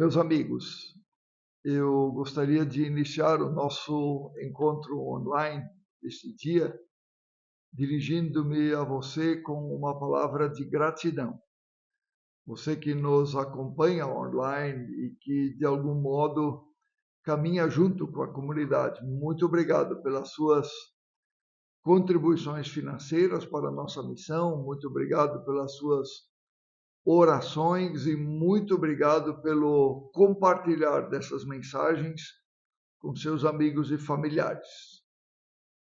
Meus amigos, eu gostaria de iniciar o nosso encontro online este dia, dirigindo-me a você com uma palavra de gratidão. Você que nos acompanha online e que, de algum modo, caminha junto com a comunidade. Muito obrigado pelas suas contribuições financeiras para a nossa missão, muito obrigado pelas suas orações e muito obrigado pelo compartilhar dessas mensagens com seus amigos e familiares.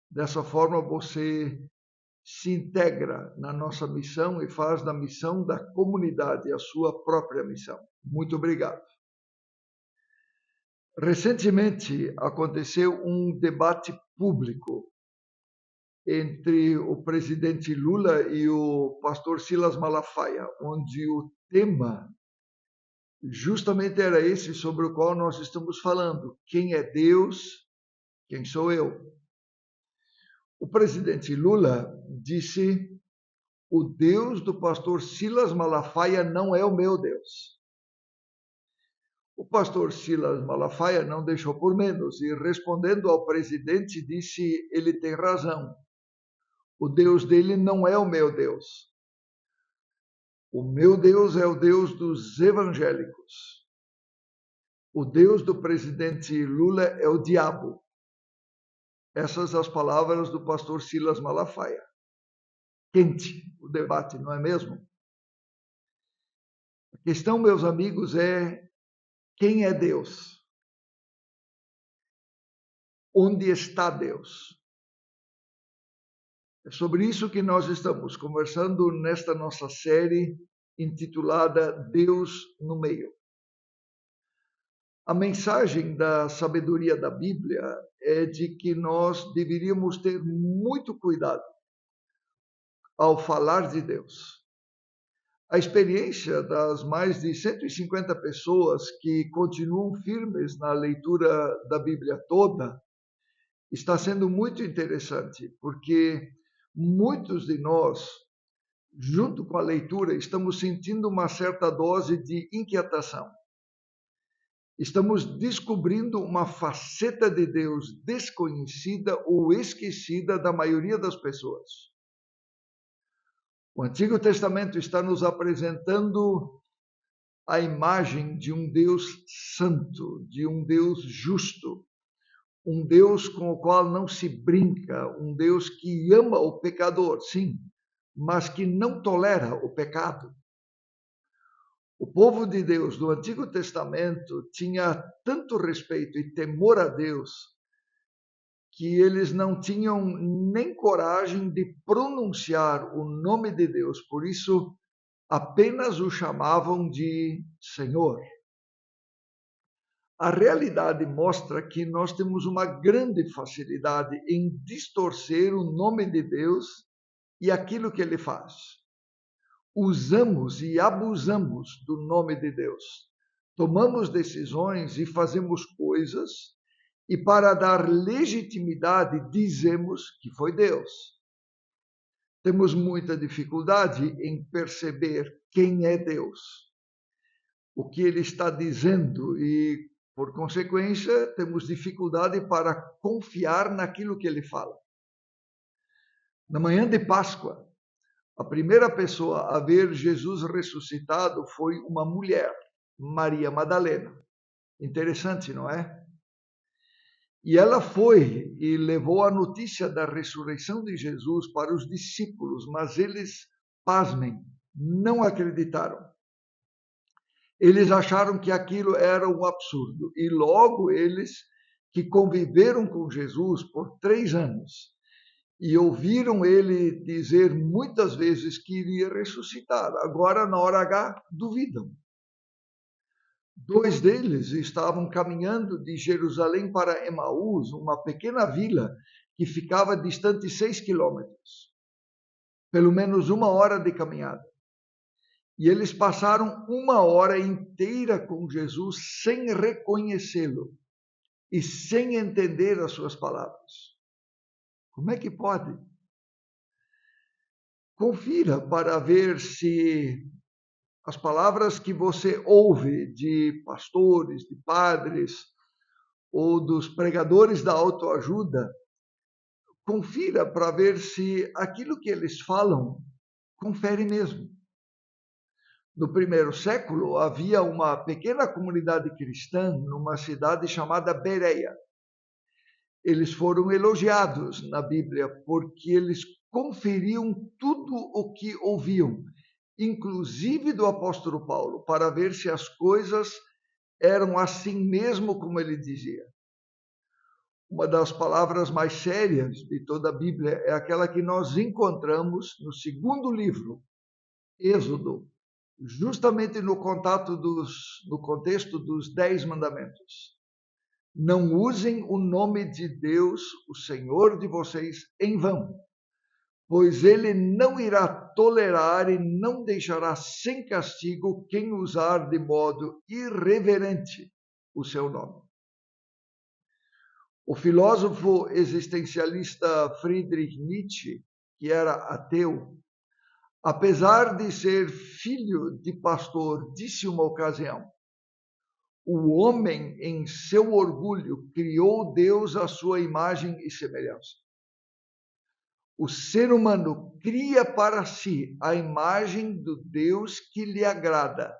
Dessa forma, você se integra na nossa missão e faz da missão da comunidade a sua própria missão. Muito obrigado. Recentemente aconteceu um debate público entre o presidente Lula e o pastor Silas Malafaia, onde o tema justamente era esse sobre o qual nós estamos falando. Quem é Deus? Quem sou eu? O presidente Lula disse: o Deus do pastor Silas Malafaia não é o meu Deus. O pastor Silas Malafaia não deixou por menos e, respondendo ao presidente, disse: ele tem razão. O Deus dele não é o meu Deus. O meu Deus é o Deus dos evangélicos. O Deus do presidente Lula é o diabo. Essas as palavras do pastor Silas Malafaia. Quente o debate, não é mesmo? A questão, meus amigos, é: quem é Deus? Onde está Deus? É sobre isso que nós estamos conversando nesta nossa série intitulada Deus no Meio. A mensagem da sabedoria da Bíblia é de que nós deveríamos ter muito cuidado ao falar de Deus. A experiência das mais de 150 pessoas que continuam firmes na leitura da Bíblia toda está sendo muito interessante, porque muitos de nós, junto com a leitura, estamos sentindo uma certa dose de inquietação. Estamos descobrindo uma faceta de Deus desconhecida ou esquecida da maioria das pessoas. O Antigo Testamento está nos apresentando a imagem de um Deus santo, de um Deus justo, um Deus com o qual não se brinca, um Deus que ama o pecador, sim, mas que não tolera o pecado. O povo de Deus do Antigo Testamento tinha tanto respeito e temor a Deus que eles não tinham nem coragem de pronunciar o nome de Deus, por isso apenas o chamavam de Senhor. A realidade mostra que nós temos uma grande facilidade em distorcer o nome de Deus e aquilo que ele faz. Usamos e abusamos do nome de Deus. Tomamos decisões e fazemos coisas, e para dar legitimidade dizemos que foi Deus. Temos muita dificuldade em perceber quem é Deus, o que ele está dizendo e, por consequência, temos dificuldade para confiar naquilo que ele fala. Na manhã de Páscoa, a primeira pessoa a ver Jesus ressuscitado foi uma mulher, Maria Madalena. Interessante, não é? E ela foi e levou a notícia da ressurreição de Jesus para os discípulos, mas eles, pasmem, não acreditaram. Eles acharam que aquilo era um absurdo. E logo eles, que conviveram com Jesus por 3 anos, e ouviram ele dizer muitas vezes que iria ressuscitar. Agora, na hora H, duvidam. 2 deles estavam caminhando de Jerusalém para Emaús, uma pequena vila que ficava distante 6 quilômetros. Pelo menos 1 hora de caminhada. E eles passaram 1 hora inteira com Jesus sem reconhecê-lo e sem entender as suas palavras. Como é que pode? Confira para ver se As palavras que você ouve de pastores, de padres ou dos pregadores da autoajuda, confira para ver se aquilo que eles falam confere mesmo. No primeiro século, havia uma pequena comunidade cristã numa cidade chamada Bereia. Eles foram elogiados na Bíblia porque eles conferiam tudo o que ouviam, inclusive do apóstolo Paulo, para ver se as coisas eram assim mesmo como ele dizia. Uma das palavras mais sérias de toda a Bíblia é aquela que nós encontramos no segundo livro, Êxodo, justamente no contexto dos 10 mandamentos. Não usem o nome de Deus, o Senhor de vocês, em vão, pois ele não irá tolerar e não deixará sem castigo quem usar de modo irreverente o seu nome. O filósofo existencialista Friedrich Nietzsche, que era ateu, apesar de ser filho de pastor, disse uma ocasião: o homem, em seu orgulho, criou Deus à sua imagem e semelhança. O ser humano cria para si a imagem do Deus que lhe agrada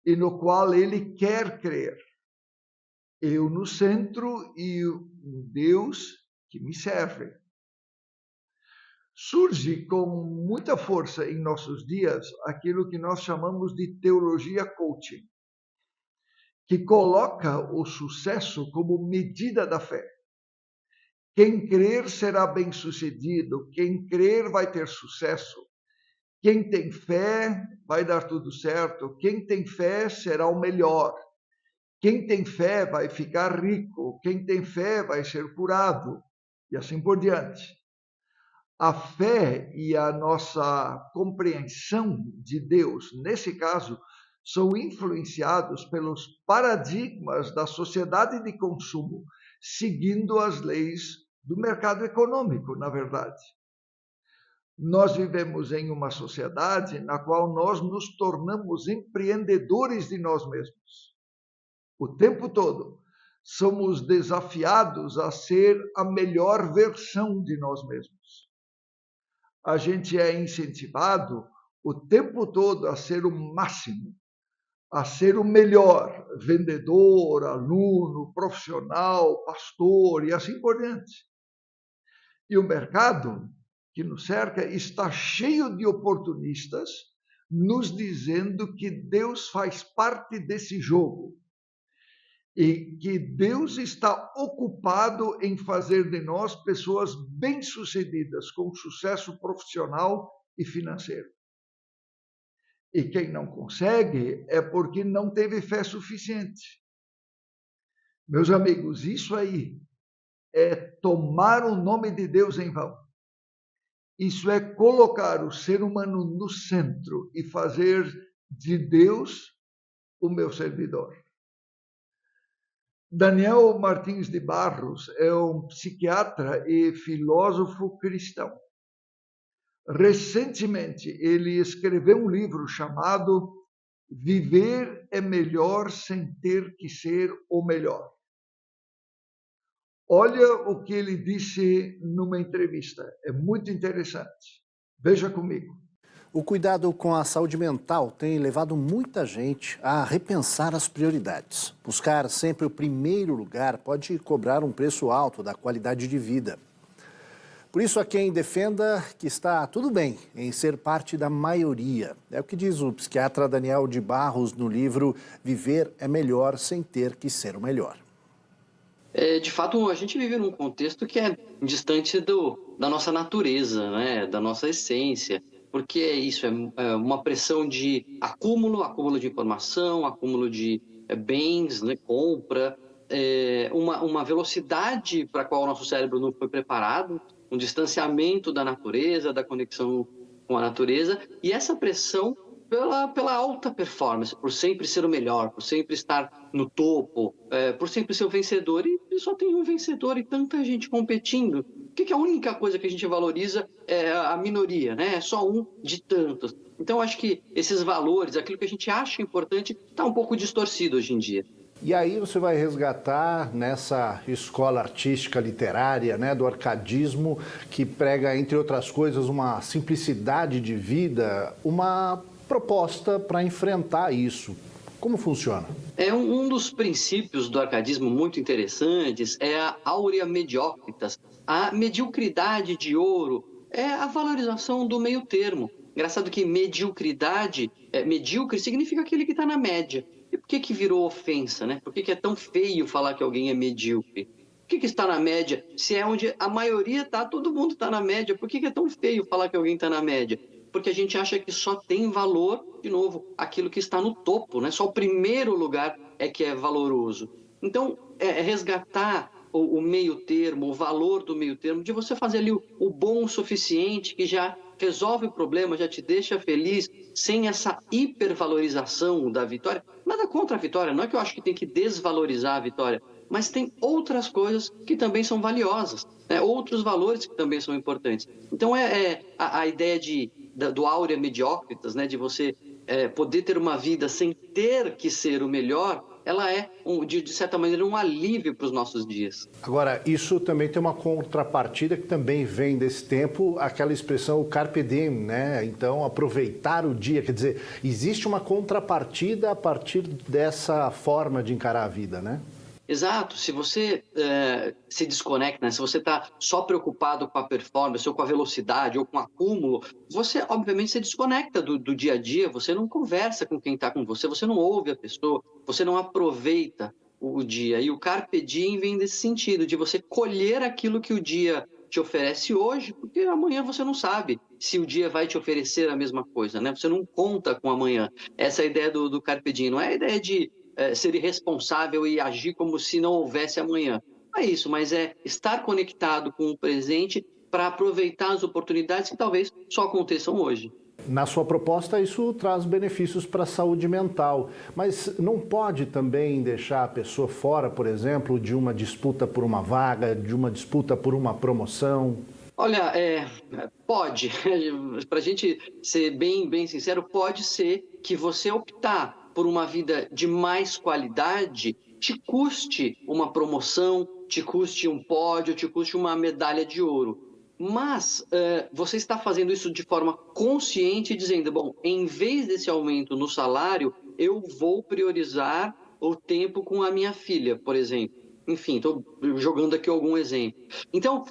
e no qual ele quer crer. Eu no centro e um Deus que me serve. Surge com muita força em nossos dias aquilo que nós chamamos de teologia coaching, que coloca o sucesso como medida da fé. Quem crer será bem-sucedido, quem crer vai ter sucesso, quem tem fé vai dar tudo certo, quem tem fé será o melhor, quem tem fé vai ficar rico, quem tem fé vai ser curado, e assim por diante. A fé e a nossa compreensão de Deus, nesse caso, são influenciados pelos paradigmas da sociedade de consumo, seguindo as leis do mercado econômico, na verdade. Nós vivemos em uma sociedade na qual nós nos tornamos empreendedores de nós mesmos. O tempo todo somos desafiados a ser a melhor versão de nós mesmos. A gente é incentivado o tempo todo a ser o máximo, a ser o melhor vendedor, aluno, profissional, pastor e assim por diante. E o mercado que nos cerca está cheio de oportunistas nos dizendo que Deus faz parte desse jogo e que Deus está ocupado em fazer de nós pessoas bem-sucedidas, com sucesso profissional e financeiro. E quem não consegue é porque não teve fé suficiente. Meus amigos, isso aí é tomar o nome de Deus em vão. Isso é colocar o ser humano no centro e fazer de Deus o meu servidor. Daniel Martins de Barros é um psiquiatra e filósofo cristão. Recentemente, ele escreveu um livro chamado Viver é Melhor Sem Ter que Ser o Melhor. Olha o que ele disse numa entrevista, é muito interessante. Veja comigo. O cuidado com a saúde mental tem levado muita gente a repensar as prioridades. Buscar sempre o primeiro lugar pode cobrar um preço alto da qualidade de vida. Por isso, há quem defenda que está tudo bem em ser parte da maioria. É o que diz o psiquiatra Daniel de Barros no livro Viver é Melhor Sem Ter que Ser o Melhor. De fato, a gente vive num contexto que é distante da nossa natureza, né? Da nossa essência, porque isso é uma pressão de acúmulo de informação, acúmulo de bens, né? Compra, uma velocidade para a qual o nosso cérebro não foi preparado, um distanciamento da natureza, da conexão com a natureza, e essa pressão pela alta performance, por sempre ser o melhor, por sempre estar no topo, por sempre ser o vencedor, e só tem um vencedor e tanta gente competindo. Por que a única coisa que a gente valoriza é a minoria, né? É só um de tantos. Então, acho que esses valores, aquilo que a gente acha importante, está um pouco distorcido hoje em dia. E aí você vai resgatar nessa escola artística literária, né, do arcadismo, que prega, entre outras coisas, uma simplicidade de vida, uma proposta para enfrentar isso. Como funciona? Um dos princípios do arcadismo muito interessantes é a aurea mediocritas, a mediocridade de ouro, é a valorização do meio termo. Engraçado que mediocridade, medíocre significa aquele que está na média. E por que virou ofensa, né? Por que é tão feio falar que alguém é medíocre? Por que está na média? Se é onde a maioria está, todo mundo está na média. Por que é tão feio falar que alguém está na média? Porque a gente acha que só tem valor, de novo, aquilo que está no topo, né? Só o primeiro lugar é que é valoroso. Então, resgatar o meio termo, o valor do meio termo, de você fazer ali o bom o suficiente, que já resolve o problema, já te deixa feliz, sem essa hipervalorização da vitória. Nada contra a vitória, não é que eu acho que tem que desvalorizar a vitória, mas tem outras coisas que também são valiosas, né? Outros valores que também são importantes. Então, a ideia do aurea mediocritas, né? De você poder ter uma vida sem ter que ser o melhor, ela é, de certa maneira, um alívio para os nossos dias. Agora, isso também tem uma contrapartida que também vem desse tempo, aquela expressão o carpe diem, né? Então, aproveitar o dia. Quer dizer, existe uma contrapartida a partir dessa forma de encarar a vida, né? Exato. Se você se desconecta, né? Se você está só preocupado com a performance, ou com a velocidade, ou com o acúmulo, você, obviamente, se desconecta do dia a dia, você não conversa com quem está com você, você não ouve a pessoa, você não aproveita o dia. E o carpe diem vem desse sentido, de você colher aquilo que o dia te oferece hoje, porque amanhã você não sabe se o dia vai te oferecer a mesma coisa, né? Você não conta com amanhã. Essa é a ideia do carpe diem, não é a ideia de ser irresponsável e agir como se não houvesse amanhã. Não é isso, mas é estar conectado com o presente para aproveitar as oportunidades que talvez só aconteçam hoje. Na sua proposta, isso traz benefícios para a saúde mental, mas não pode também deixar a pessoa fora, por exemplo, de uma disputa por uma vaga, de uma disputa por uma promoção? Olha, pode. Para a gente ser bem sincero, pode ser que você optar por uma vida de mais qualidade te custe uma promoção, te custe um pódio, te custe uma medalha de ouro. Mas você está fazendo isso de forma consciente, dizendo, bom, em vez desse aumento no salário, eu vou priorizar o tempo com a minha filha, por exemplo. Enfim, estou jogando aqui algum exemplo. Então,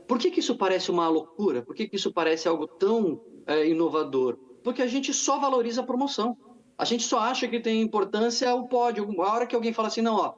por que isso parece uma loucura? Por que isso parece algo tão inovador? Porque a gente só valoriza a promoção. A gente só acha que tem importância o pódio. A hora que alguém fala assim, não, ó,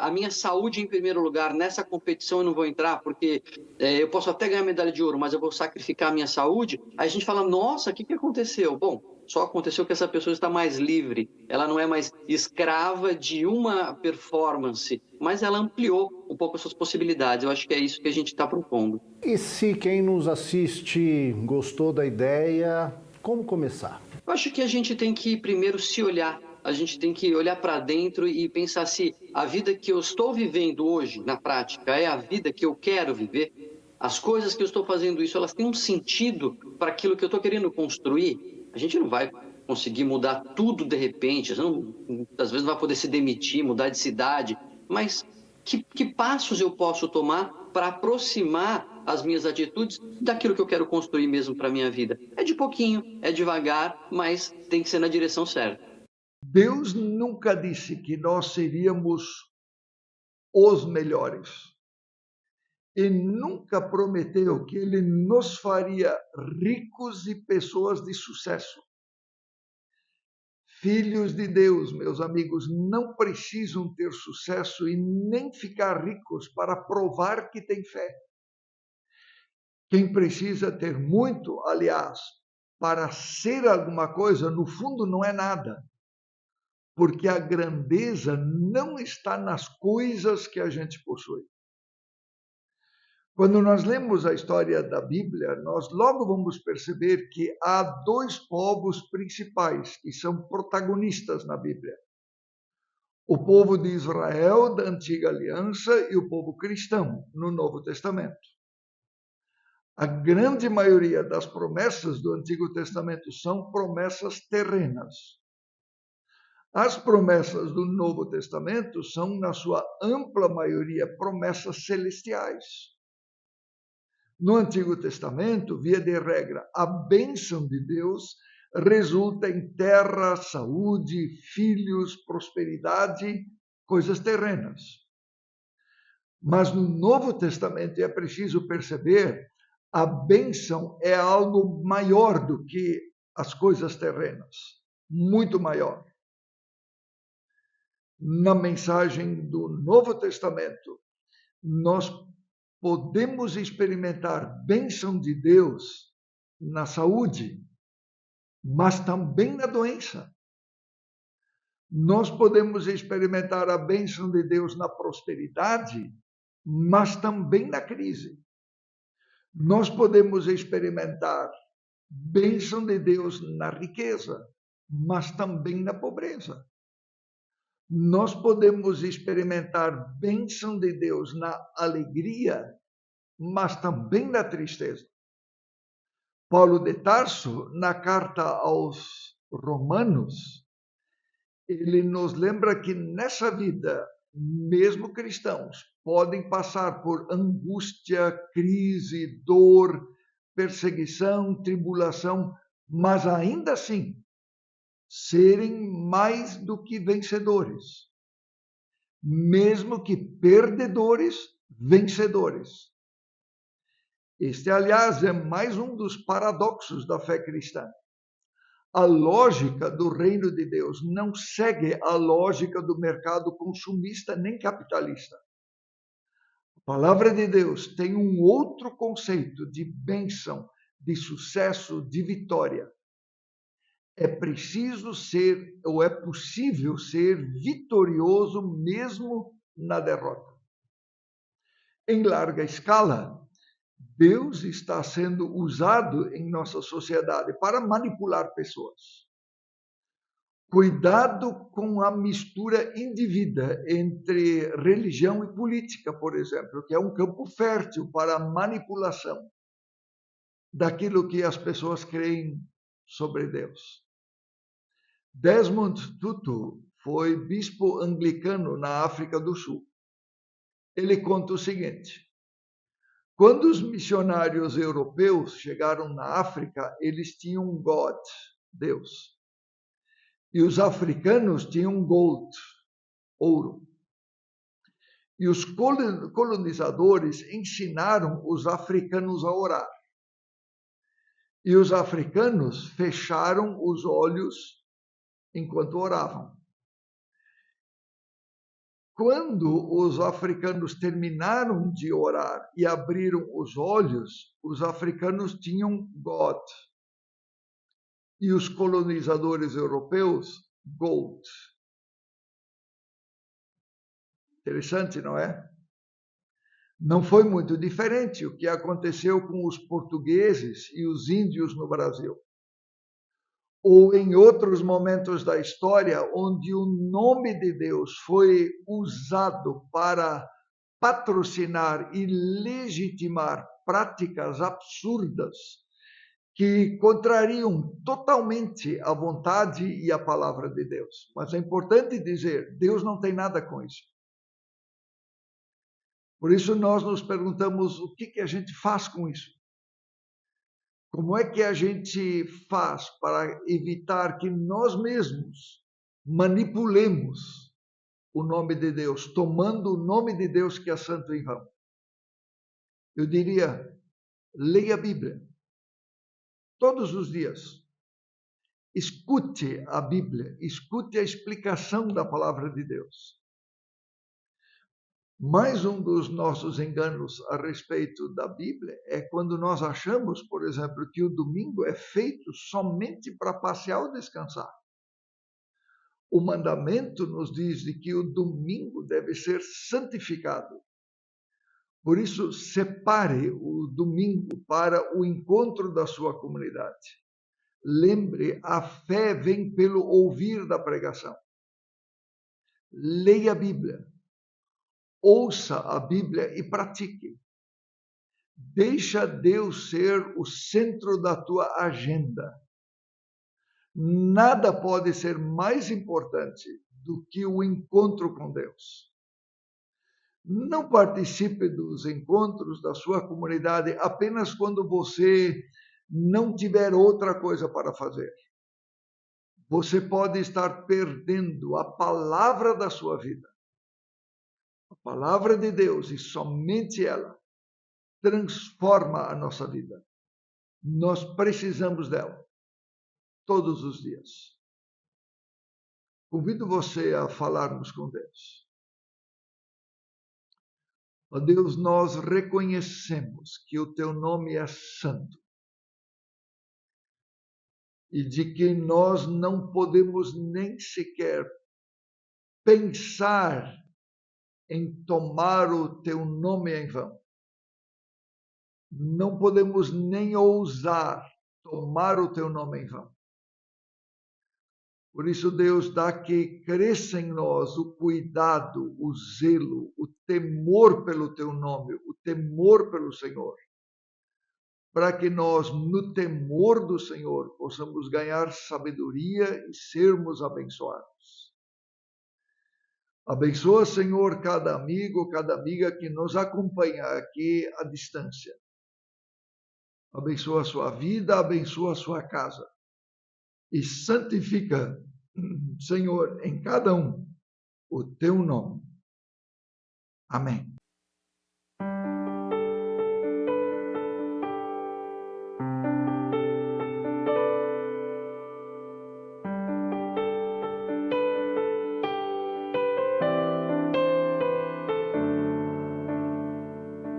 a minha saúde em primeiro lugar, nessa competição eu não vou entrar, porque eu posso até ganhar medalha de ouro, mas eu vou sacrificar a minha saúde. Aí a gente fala, nossa, o que aconteceu? Bom, só aconteceu que essa pessoa está mais livre, ela não é mais escrava de uma performance, mas ela ampliou um pouco as suas possibilidades. Eu acho que é isso que a gente está propondo. E se quem nos assiste gostou da ideia, como começar? Eu acho que a gente tem que primeiro se olhar, a gente tem que olhar para dentro e pensar se a vida que eu estou vivendo hoje, na prática, é a vida que eu quero viver. As coisas que eu estou fazendo isso, elas têm um sentido para aquilo que eu estou querendo construir. A gente não vai conseguir mudar tudo de repente, às vezes não vai poder se demitir, mudar de cidade, mas que passos eu posso tomar para aproximar as minhas atitudes daquilo que eu quero construir mesmo para a minha vida? É de pouquinho, é devagar, mas tem que ser na direção certa. Deus nunca disse que nós seríamos os melhores. E nunca prometeu que Ele nos faria ricos e pessoas de sucesso. Filhos de Deus, meus amigos, não precisam ter sucesso e nem ficar ricos para provar que têm fé. Quem precisa ter muito, aliás, para ser alguma coisa, no fundo não é nada. Porque a grandeza não está nas coisas que a gente possui. Quando nós lemos a história da Bíblia, nós logo vamos perceber que há dois povos principais que são protagonistas na Bíblia. O povo de Israel da Antiga Aliança e o povo cristão no Novo Testamento. A grande maioria das promessas do Antigo Testamento são promessas terrenas. As promessas do Novo Testamento são, na sua ampla maioria, promessas celestiais. No Antigo Testamento, via de regra, a bênção de Deus resulta em terra, saúde, filhos, prosperidade, coisas terrenas. Mas no Novo Testamento é preciso perceber, a bênção é algo maior do que as coisas terrenas, muito maior. Na mensagem do Novo Testamento, nós podemos experimentar bênção de Deus na saúde, mas também na doença. Nós podemos experimentar a bênção de Deus na prosperidade, mas também na crise. Nós podemos experimentar bênção de Deus na riqueza, mas também na pobreza. Nós podemos experimentar bênção de Deus na alegria, mas também na tristeza. Paulo de Tarso, na carta aos Romanos, ele nos lembra que nessa vida, mesmo cristãos, podem passar por angústia, crise, dor, perseguição, tribulação, mas ainda assim serem mais do que vencedores. Mesmo que perdedores, vencedores. Este, aliás, é mais um dos paradoxos da fé cristã. A lógica do reino de Deus não segue a lógica do mercado consumista nem capitalista. A palavra de Deus tem um outro conceito de bênção, de sucesso, de vitória. É preciso ser, ou é possível ser vitorioso mesmo na derrota. Em larga escala, Deus está sendo usado em nossa sociedade para manipular pessoas. Cuidado com a mistura indevida entre religião e política, por exemplo, que é um campo fértil para a manipulação daquilo que as pessoas creem sobre Deus. Desmond Tutu foi bispo anglicano na África do Sul. Ele conta o seguinte: quando os missionários europeus chegaram na África, eles tinham God, Deus. E os africanos tinham gold, ouro. E os colonizadores ensinaram os africanos a orar. E os africanos fecharam os olhos enquanto oravam. Quando os africanos terminaram de orar e abriram os olhos, os africanos tinham God. E os colonizadores europeus, gold. Interessante, não é? Não foi muito diferente o que aconteceu com os portugueses e os índios no Brasil. Ou em outros momentos da história, onde o nome de Deus foi usado para patrocinar e legitimar práticas absurdas que contrariam totalmente a vontade e a palavra de Deus. Mas é importante dizer, Deus não tem nada com isso. Por isso nós nos perguntamos o que a gente faz com isso. Como é que a gente faz para evitar que nós mesmos manipulemos o nome de Deus, tomando o nome de Deus que é santo em vão? Eu diria, leia a Bíblia todos os dias. Escute a Bíblia, escute a explicação da palavra de Deus. Mais um dos nossos enganos a respeito da Bíblia é quando nós achamos, por exemplo, que o domingo é feito somente para passear ou descansar. O mandamento nos diz de que o domingo deve ser santificado. Por isso, separe o domingo para o encontro da sua comunidade. Lembre, a fé vem pelo ouvir da pregação. Leia a Bíblia. Ouça a Bíblia e pratique. Deixa Deus ser o centro da tua agenda. Nada pode ser mais importante do que o encontro com Deus. Não participe dos encontros da sua comunidade apenas quando você não tiver outra coisa para fazer. Você pode estar perdendo a palavra da sua vida. A palavra de Deus, e somente ela, transforma a nossa vida. Nós precisamos dela todos os dias. Convido você a falarmos com Deus. Ó Deus, nós reconhecemos que o teu nome é santo e de que nós não podemos nem sequer pensar em tomar o teu nome em vão. Não podemos nem ousar tomar o teu nome em vão. Por isso, Deus, dá que cresça em nós o cuidado, o zelo, o temor pelo teu nome, o temor pelo Senhor, para que nós, no temor do Senhor, possamos ganhar sabedoria e sermos abençoados. Abençoa, Senhor, cada amigo, cada amiga que nos acompanha aqui à distância. Abençoa a sua vida, abençoa a sua casa. E santifica, Senhor, em cada um o teu nome. Amém.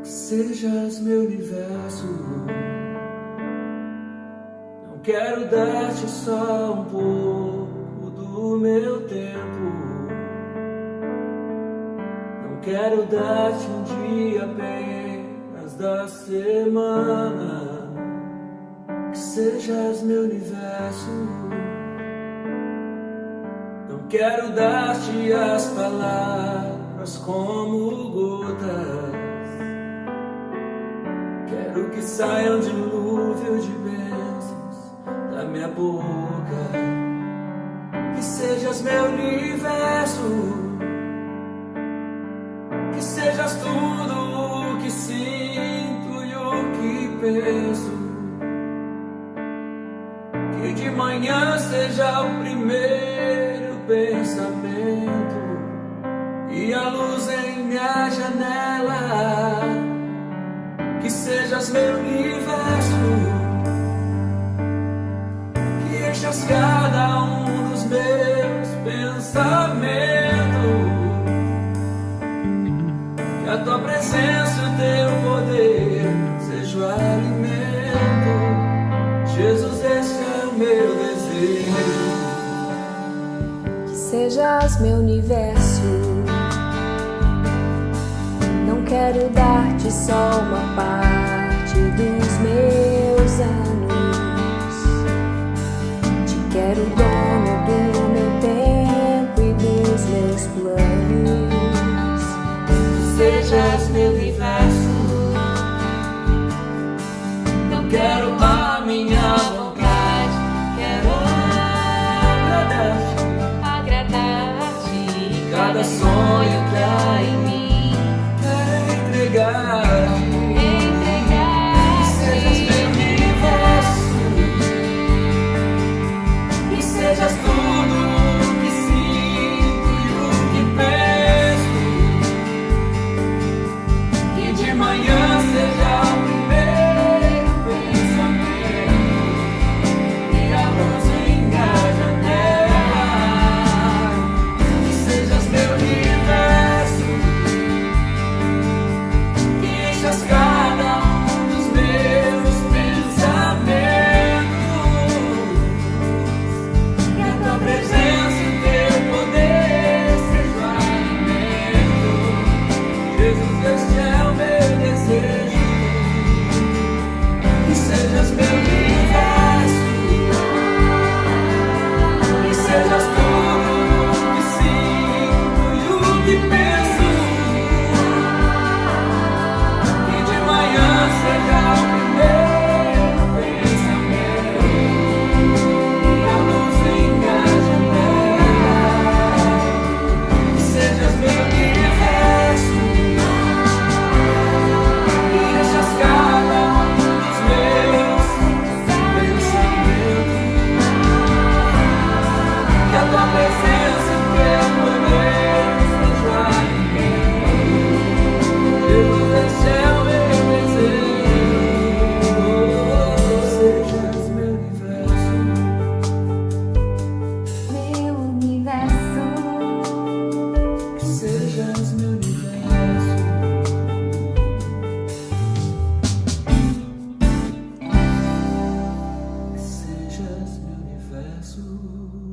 Que sejas meu universo. Quero dar-te só um pouco do meu tempo. Não quero dar-te um dia apenas da semana. Que sejas meu universo. Não quero dar-te as palavras como gotas. Quero que saiam dilúvio de bênçãos da minha boca. Que sejas meu universo, que sejas tudo o que sinto e o que penso. Que de manhã seja o primeiro pensamento e a luz em minha janela. Que sejas meu universo, cada um dos meus pensamentos. Que a tua presença e o teu poder seja o alimento. Jesus, esse é o meu desejo. Que sejas meu universo. Não quero dar-te só uma parte dos meus anos. Quero o dono do meu tempo e dos meus planos. Que sejas meu universo. Não quero a minha vontade, quero agradar-te. Cada sonho que há em mim, quero entregar. Que sejas Jesus.